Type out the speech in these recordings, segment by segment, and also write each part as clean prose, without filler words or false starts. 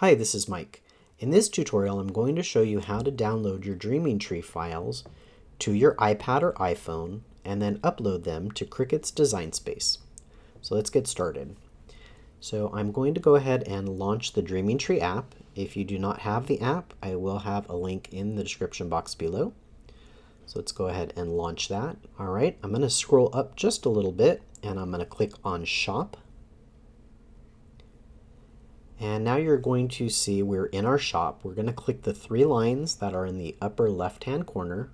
Hi, this is Mike. In this tutorial, I'm going to show you how to download your Dreaming Tree files to your iPad or iPhone and then upload them to Cricut's Design Space. So let's get started. So I'm going to go ahead and launch the Dreaming Tree app. If you do not have the app, I will have a link in the description box below. So let's go ahead and launch that. All right, I'm going to scroll up just a little bit and I'm going to click on Shop. And now you're going to see we're in our shop. We're going to click the three lines that are in the upper left-hand corner,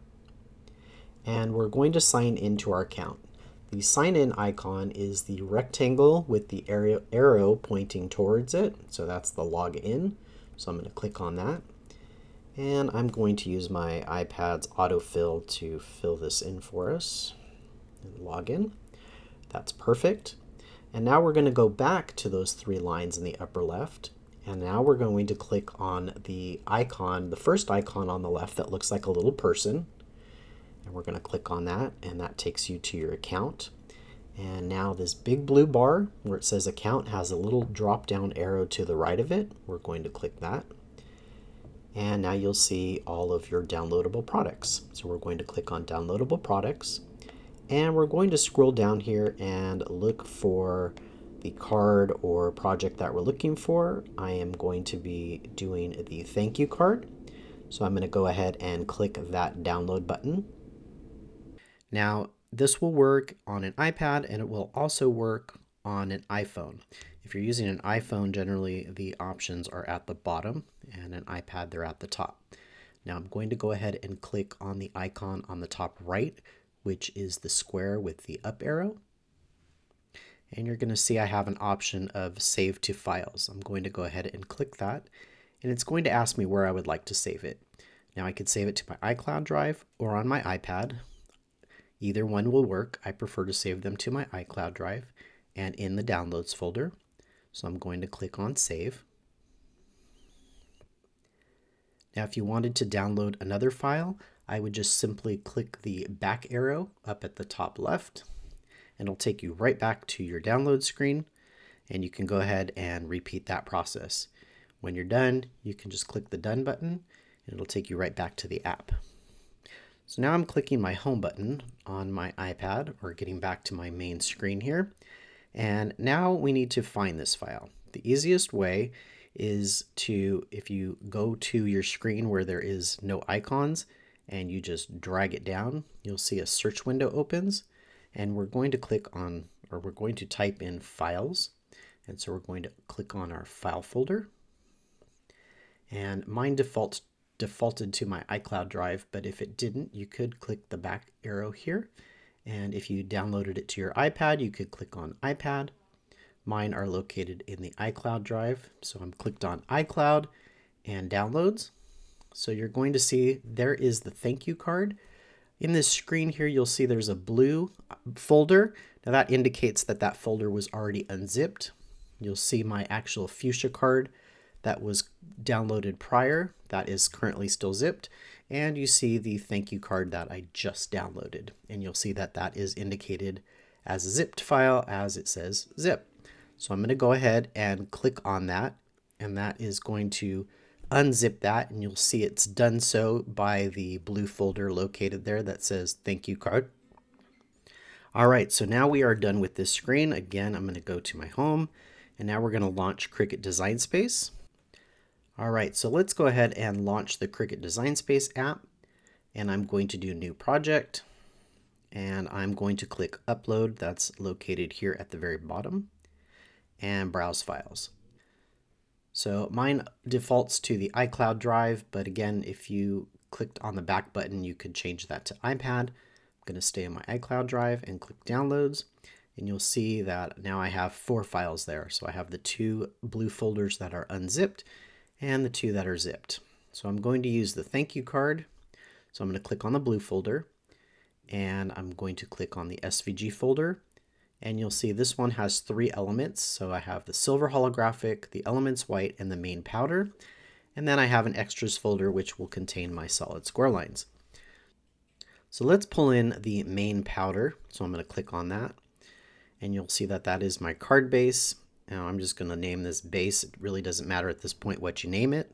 and we're going to sign into our account. The sign in icon is the rectangle with the arrow pointing towards it, so that's the login. So I'm going to click on that, and I'm going to use my iPad's autofill to fill this in for us. And log in. That's perfect. And now we're going to go back to those three lines in the upper left. And now we're going to click on the icon, the first icon on the left that looks like a little person. And we're going to click on that, and that takes you to your account. And now this big blue bar where it says account has a little drop down arrow to the right of it. We're going to click that. And now you'll see all of your downloadable products. So we're going to click on downloadable products. And we're going to scroll down here and look for the card or project that we're looking for. I am going to be doing the thank you card. So I'm going to go ahead and click that download button. Now, this will work on an iPad and it will also work on an iPhone. If you're using an iPhone, generally the options are at the bottom, and an iPad, they're at the top. Now I'm going to go ahead and click on the icon on the top right, which is the square with the up arrow. And you're going to see I have an option of save to files. I'm going to go ahead and click that, and it's going to ask me where I would like to save it. Now I could save it to my iCloud drive or on my iPad. Either one will work. I prefer to save them to my iCloud drive and in the downloads folder. So I'm going to click on save. Now if you wanted to download another file, I would just simply click the back arrow up at the top left, and it'll take you right back to your download screen, and you can go ahead and repeat that process. When you're done, you can just click the done button, and it'll take you right back to the app. So now I'm clicking my home button on my iPad, or getting back to my main screen here, and now we need to find this file. The easiest way is if you go to your screen where there is no icons, and you just drag it down, you'll see a search window opens, and we're going to click on, or we're going to type in files. And so we're going to click on our file folder. And mine defaulted to my iCloud drive, but if it didn't, you could click the back arrow here. And if you downloaded it to your iPad, you could click on iPad. Mine are located in the iCloud drive. So I'm clicked on iCloud and downloads. So you're going to see there is the thank you card. In this screen here, you'll see there's a blue folder. Now that indicates that that folder was already unzipped. You'll see my actual fuchsia card that was downloaded prior. That is currently still zipped. And you see the thank you card that I just downloaded. And you'll see that that is indicated as a zipped file as it says zip. So I'm going to go ahead and click on that. And that is going to unzip that, and you'll see it's done so by the blue folder located there that says thank you card. All right, so now we are done with this screen. Again, I'm going to go to my home, and now we're going to launch Cricut Design Space. All right, so let's go ahead and launch the Cricut Design Space app, and I'm going to do new project, and I'm going to click upload. That's located here at the very bottom, and browse files. So mine defaults to the iCloud drive, but again, if you clicked on the back button, you could change that to iPad. I'm going to stay on my iCloud drive and click downloads, and you'll see that now I have 4 files there. So I have the 2 blue folders that are unzipped and the 2 that are zipped. So I'm going to use the thank you card. So I'm going to click on the blue folder, and I'm going to click on the SVG folder. And you'll see this one has 3 elements. So I have the silver holographic, the elements white, and the main powder. And then I have an extras folder which will contain my solid square lines. So let's pull in the main powder. So I'm going to click on that. And you'll see that that is my card base. Now I'm just going to name this base. It really doesn't matter at this point what you name it.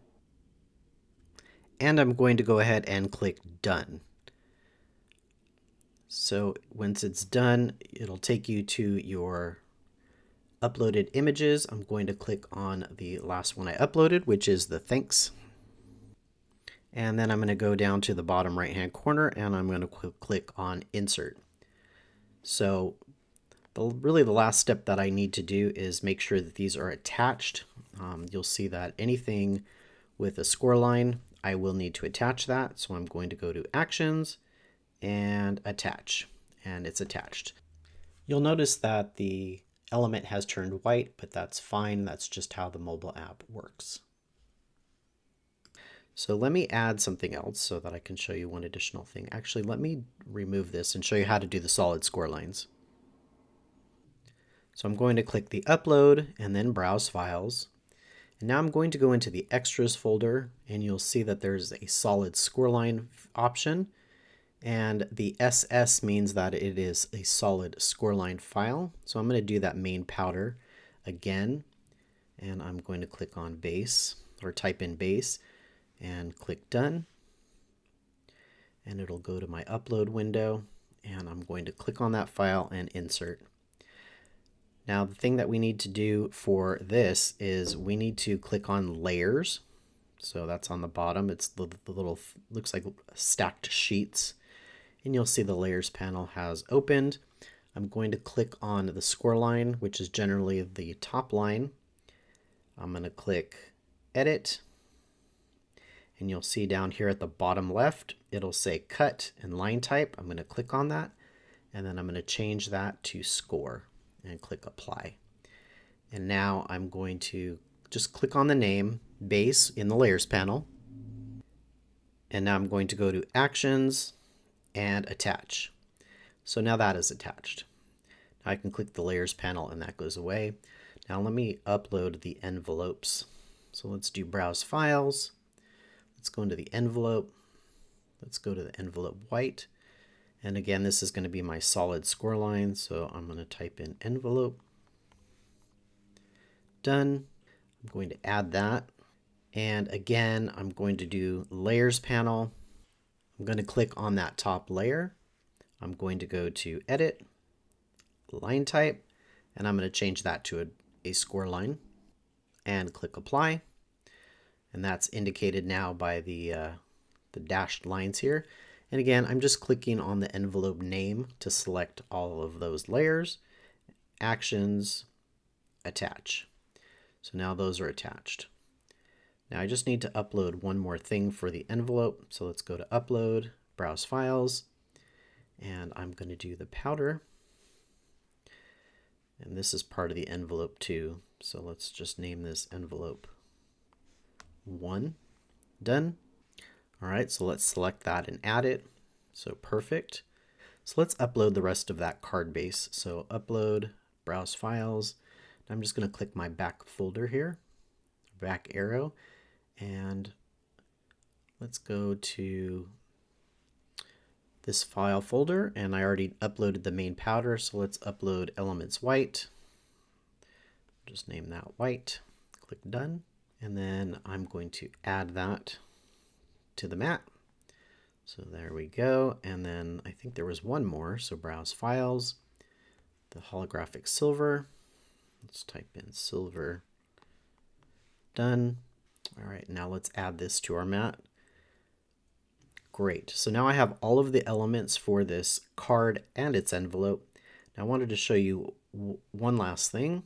And I'm going to go ahead and click Done. So once it's done, it'll take you to your uploaded images. I'm going to click on the last one I uploaded, which is the thanks. And then I'm going to go down to the bottom right hand corner and I'm going to click on Insert. So really the last step that I need to do is make sure that these are attached. You'll see that anything with a score line, I will need to attach that. So I'm going to go to Actions and Attach, and it's attached. You'll notice that the element has turned white, but that's fine. That's just how the mobile app works. So let me add something else so that I can show you one additional thing. Actually, let me remove this and show you how to do the solid score lines. So I'm going to click the Upload and then Browse Files. And now I'm going to go into the Extras folder, and you'll see that there's a solid scoreline option. And the SS means that it is a solid scoreline file. So I'm going to do that main powder again. And I'm going to click on base, or type in base, and click Done. And it'll go to my upload window. And I'm going to click on that file and insert. Now the thing that we need to do for this is we need to click on layers. So that's on the bottom. It's the little, looks like stacked sheets. And you'll see the layers panel has opened. I'm going to click on the score line, which is generally the top line. I'm going to click Edit. And you'll see down here at the bottom left, it'll say Cut and Line Type. I'm going to click on that. And then I'm going to change that to Score and click Apply. And now I'm going to just click on the name Base in the Layers panel. And now I'm going to go to Actions and Attach. So now that is attached. Now I can click the Layers panel and that goes away. Now let me upload the envelopes. So let's do Browse Files. Let's go into the envelope. Let's go to the envelope white. And again, this is going to be my solid score line. So I'm going to type in envelope. Done. I'm going to add that. And again, I'm going to do layers panel. I'm going to click on that top layer. I'm going to go to Edit, Line Type, and I'm going to change that to a score line and click Apply. And that's indicated now by the dashed lines here. And again, I'm just clicking on the envelope name to select all of those layers. Actions, Attach. So now those are attached. Now I just need to upload one more thing for the envelope. So let's go to Upload, Browse Files, and I'm going to do the powder. And this is part of the envelope too. So let's just name this envelope 1. Done. All right, so let's select that and add it. So perfect. So let's upload the rest of that card base. So Upload, Browse Files. I'm just going to click my back folder here, back arrow, and let's go to this file folder. And I already uploaded the main powder, so let's upload Elements White. Just name that White. Click Done. And then I'm going to add that to the mat. So there we go. And then I think there was one more. So Browse Files, the holographic silver. Let's type in silver. Done. All right, now let's add this to our mat. Great. So now I have all of the elements for this card and its envelope. Now I wanted to show you one last thing.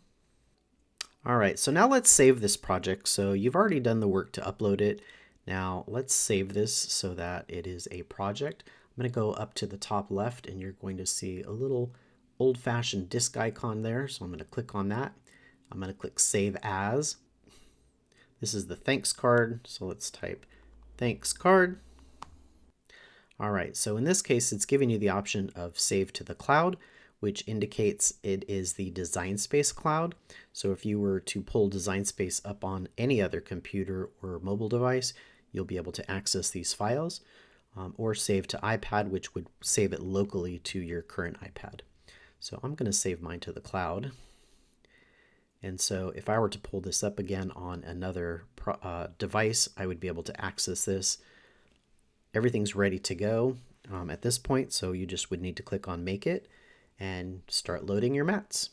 All right, so now let's save this project. So you've already done the work to upload it. Now let's save this so that it is a project. I'm going to go up to the top left and you're going to see a little old-fashioned disk icon there. So I'm going to click on that. I'm going to click Save As. This is the thanks card. So let's type thanks card. All right, so in this case, it's giving you the option of save to the cloud, which indicates it is the Design Space cloud. So if you were to pull Design Space up on any other computer or mobile device, you'll be able to access these files, or save to iPad, which would save it locally to your current iPad. So I'm going to save mine to the cloud. And so if I were to pull this up again on another device, I would be able to access this. Everything's ready to go at this point, so you just would need to click on Make It and start loading your mats.